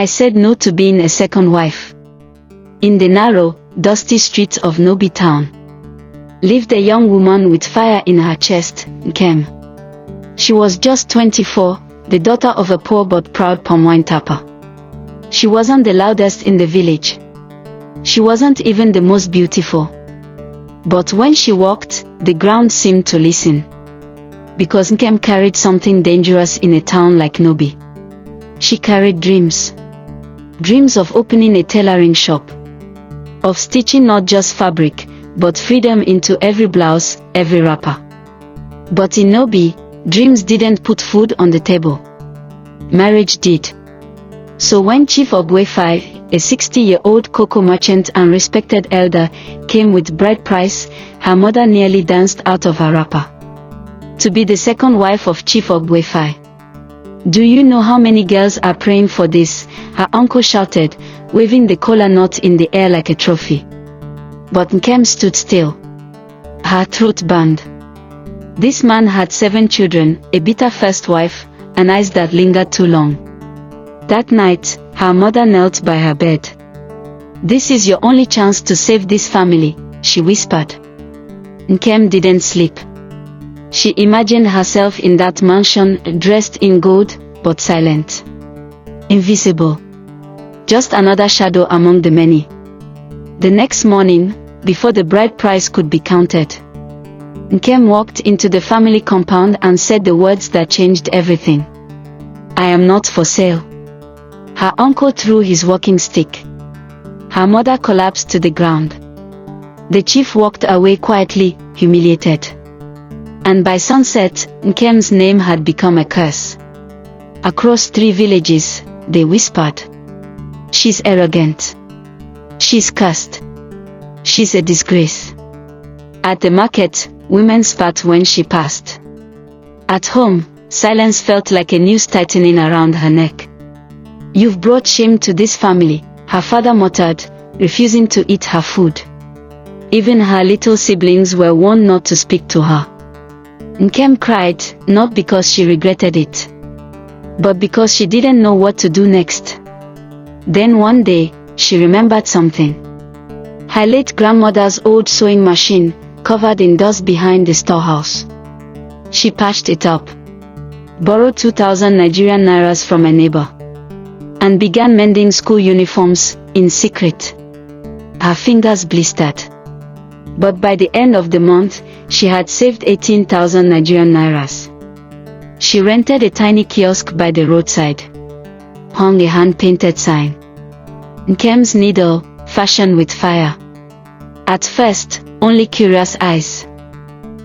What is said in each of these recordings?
I said no to being a second wife. In the narrow, dusty streets of Nobi town lived a young woman with fire in her chest, Nkem. She was just 24, the daughter of a poor but proud palm wine tapper. She wasn't the loudest in the village. She wasn't even the most beautiful. But when she walked, the ground seemed to listen. Because Nkem carried something dangerous in a town like Nobi. She carried dreams. Dreams of opening a tailoring shop. Of stitching not just fabric, but freedom into every blouse, every wrapper. But in Nobi, dreams didn't put food on the table. Marriage did. So when Chief Ogwefai, a 60-year-old cocoa merchant and respected elder, came with bride price, her mother nearly danced out of her wrapper. To be the second wife of Chief Ogwefai. Do you know how many girls are praying for this? Her uncle shouted, waving the kola nut in the air like a trophy. But Nkem stood still. Her throat burned. This man had 7 children, a bitter first wife, and eyes that lingered too long. That night, her mother knelt by her bed. "This is your only chance to save this family," she whispered. Nkem didn't sleep. She imagined herself in that mansion, dressed in gold, but silent. Invisible. Just another shadow among the many. The next morning, before the bride price could be counted, Nkem walked into the family compound and said the words that changed everything. "I am not for sale." Her uncle threw his walking stick. Her mother collapsed to the ground. The chief walked away quietly, humiliated. And by sunset, Nkem's name had become a curse. Across 3 villages, they whispered, "She's arrogant. She's cursed. She's a disgrace." At the market, women spat when she passed. At home, silence felt like a noose tightening around her neck. "You've brought shame to this family," her father muttered, refusing to eat her food. Even her little siblings were warned not to speak to her. Nkem cried, not because she regretted it, but because she didn't know what to do next. Then one day, she remembered something. Her late grandmother's old sewing machine, covered in dust behind the storehouse. She patched it up, borrowed 2,000 Nigerian nairas from a neighbor, and began mending school uniforms, in secret. Her fingers blistered. But by the end of the month, she had saved 18,000 Nigerian nairas. She rented a tiny kiosk by the roadside. Hung a hand-painted sign. Nkem's needle, fashioned with fire. At first, only curious eyes.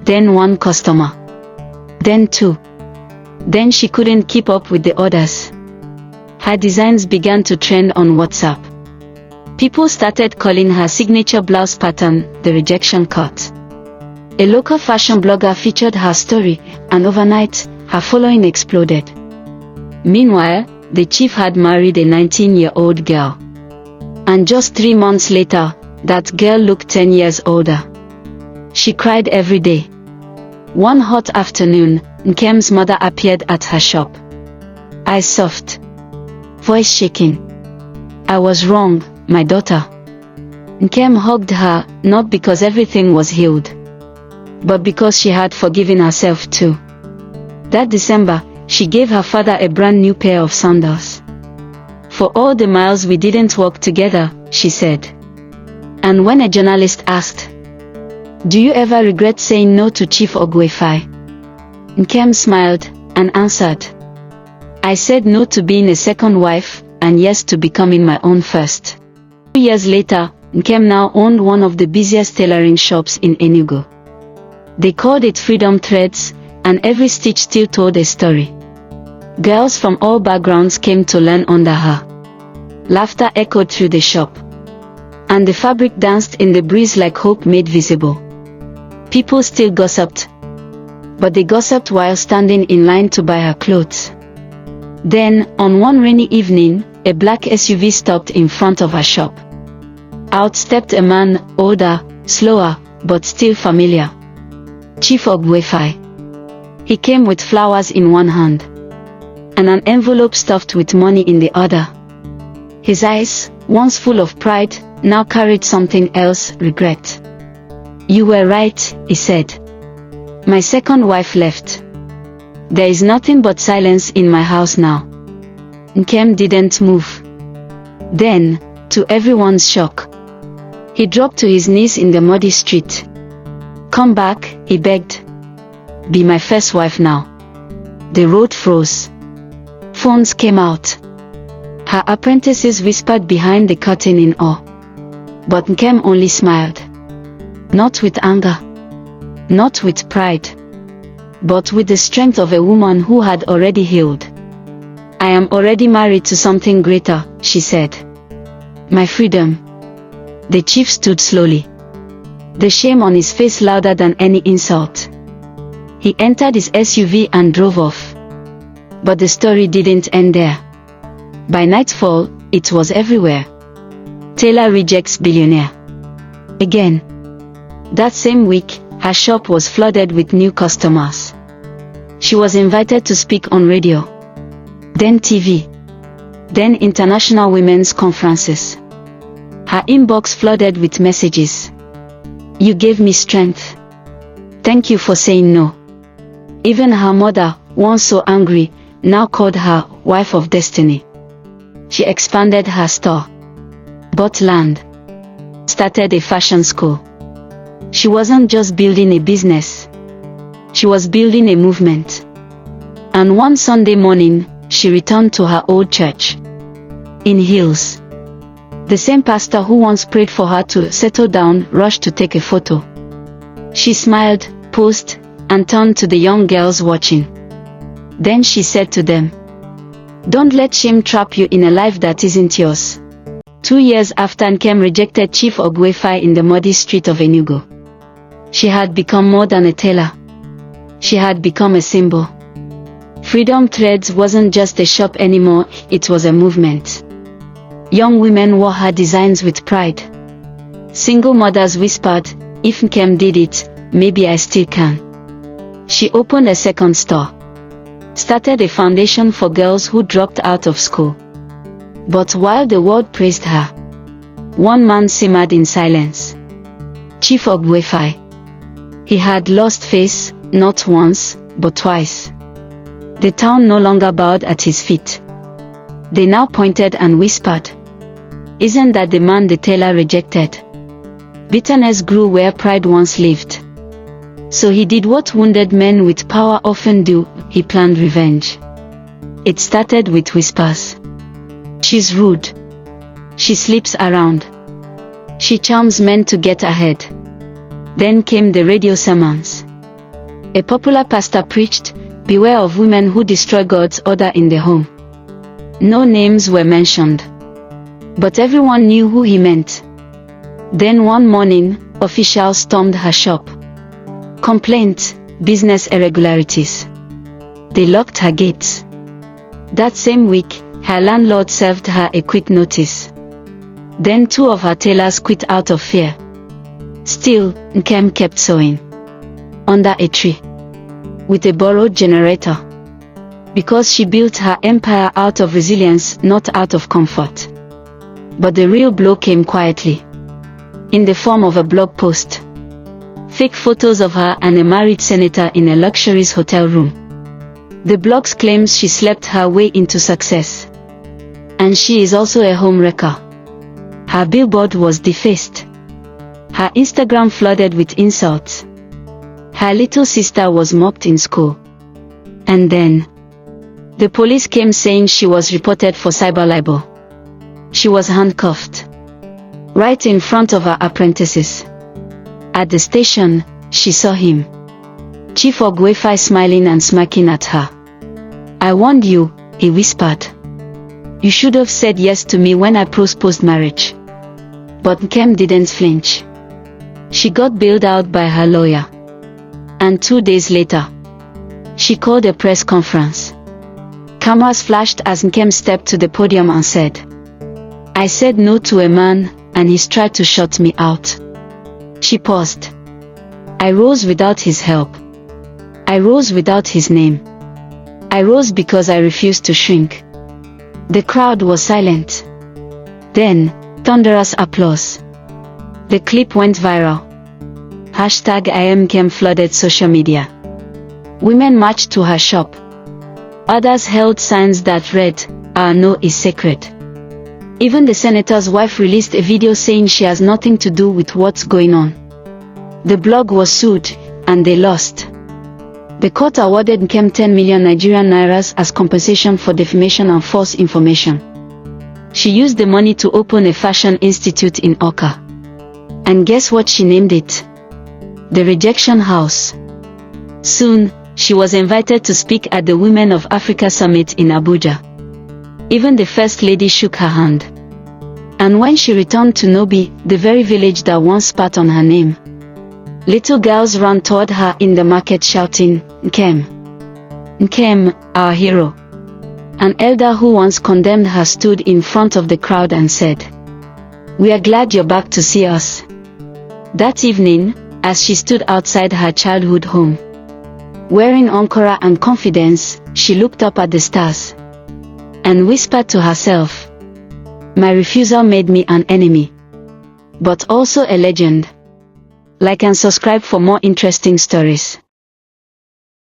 Then 1 customer. Then 2. Then she couldn't keep up with the others. Her designs began to trend on WhatsApp. People started calling her signature blouse pattern the rejection cut. A local fashion blogger featured her story, and overnight, her following exploded. Meanwhile, the chief had married a 19-year-old girl. And just 3 months later, that girl looked 10 years older. She cried every day. One hot afternoon, Nkem's mother appeared at her shop. Eyes soft. Voice shaking. "I was wrong, my daughter." Nkem hugged her, not because everything was healed, but because she had forgiven herself too. That December, she gave her father a brand new pair of sandals. "For all the miles we didn't walk together," she said. And when a journalist asked, "Do you ever regret saying no to Chief Ogwefai?" Nkem smiled, and answered, "I said no to being a second wife, and yes to becoming my own first." 2 years later, Nkem now owned one of the busiest tailoring shops in Enugu. They called it Freedom Threads, and every stitch still told a story. Girls from all backgrounds came to learn under her. Laughter echoed through the shop. And the fabric danced in the breeze like hope made visible. People still gossiped. But they gossiped while standing in line to buy her clothes. Then, on one rainy evening, a black SUV stopped in front of her shop. Out stepped a man, older, slower, but still familiar. Chief Ogwefai. He came with flowers in one hand, and an envelope stuffed with money in the other. His eyes, once full of pride, now carried something else, regret. "You were right," he said. "My second wife left. There is nothing but silence in my house now." Nkem didn't move. Then, to everyone's shock, he dropped to his knees in the muddy street. "Come back," he begged. "Be my first wife now." The road froze. Phones came out. Her apprentices whispered behind the curtain in awe. But Nkem only smiled. Not with anger. Not with pride. But with the strength of a woman who had already healed. "I am already married to something greater," she said. "My freedom." The chief stood slowly. The shame on his face louder than any insult. He entered his SUV and drove off. But the story didn't end there. By nightfall, it was everywhere. Taylor rejects billionaire. Again. That same week, her shop was flooded with new customers. She was invited to speak on radio. Then TV. Then international women's conferences. Her inbox flooded with messages. "You gave me strength. Thank you for saying no." Even her mother, once so angry, now called her wife of destiny. She expanded her store, bought land, started a fashion school. She wasn't just building a business. She was building a movement. And one Sunday morning, she returned to her old church. In heels. The same pastor who once prayed for her to settle down rushed to take a photo. She smiled, posed, and turned to the young girls watching. Then she said to them, "Don't let shame trap you in a life that isn't yours." 2 years after Nkem rejected Chief Ogwefai in the muddy street of Enugu, she had become more than a tailor. She had become a symbol. Freedom Threads wasn't just a shop anymore, it was a movement. Young women wore her designs with pride. Single mothers whispered, "If Nkem did it, maybe I still can." She opened a second store. Started a foundation for girls who dropped out of school. But while the world praised her, one man simmered in silence. Chief Ogwefai. He had lost face, not once, but twice. The town no longer bowed at his feet. They now pointed and whispered, "Isn't that the man the tailor rejected?" Bitterness grew where pride once lived. So he did what wounded men with power often do, he planned revenge. It started with whispers. "She's rude. She sleeps around. She charms men to get ahead." Then came the radio sermons. A popular pastor preached, "Beware of women who destroy God's order in the home." No names were mentioned. But everyone knew who he meant. Then one morning, officials stormed her shop. Complaints, business irregularities. They locked her gates. That same week, her landlord served her a quick notice. Then 2 of her tailors quit out of fear. Still, Nkem kept sewing. Under a tree. With a borrowed generator. Because she built her empire out of resilience, not out of comfort. But the real blow came quietly. In the form of a blog post. Fake photos of her and a married senator in a luxurious hotel room. The blog claims she slept her way into success. And she is also a homewrecker. Her billboard was defaced. Her Instagram flooded with insults. Her little sister was mocked in school. And then, the police came saying she was reported for cyber libel. She was handcuffed. Right in front of her apprentices. At the station, she saw him. Chief Ogwefai smiling and smirking at her. "I warned you," he whispered. "You should have said yes to me when I proposed marriage." But Nkem didn't flinch. She got bailed out by her lawyer. And 2 days later, she called a press conference. Cameras flashed as Nkem stepped to the podium and said, "I said no to a man, and he's tried to shut me out." She paused. "I rose without his help. I rose without his name. I rose because I refused to shrink." The crowd was silent. Then, thunderous applause. The clip went viral. #IamKem flooded social media. Women marched to her shop. Others held signs that read, "Our no is sacred." Even the senator's wife released a video saying she has nothing to do with what's going on. The blog was sued, and they lost. The court awarded Nkem 10 million Nigerian nairas as compensation for defamation and false information. She used the money to open a fashion institute in Awka. And guess what she named it? The Rejection House. Soon, she was invited to speak at the Women of Africa Summit in Abuja. Even the First Lady shook her hand. And when she returned to Nobi, the very village that once spat on her name, little girls ran toward her in the market shouting, "Nkem! Nkem, our hero." An elder who once condemned her stood in front of the crowd and said, "We are glad you're back to see us." That evening, as she stood outside her childhood home, wearing ankara and confidence, she looked up at the stars and whispered to herself, "My refusal made me an enemy, but also a legend." Like and subscribe for more interesting stories.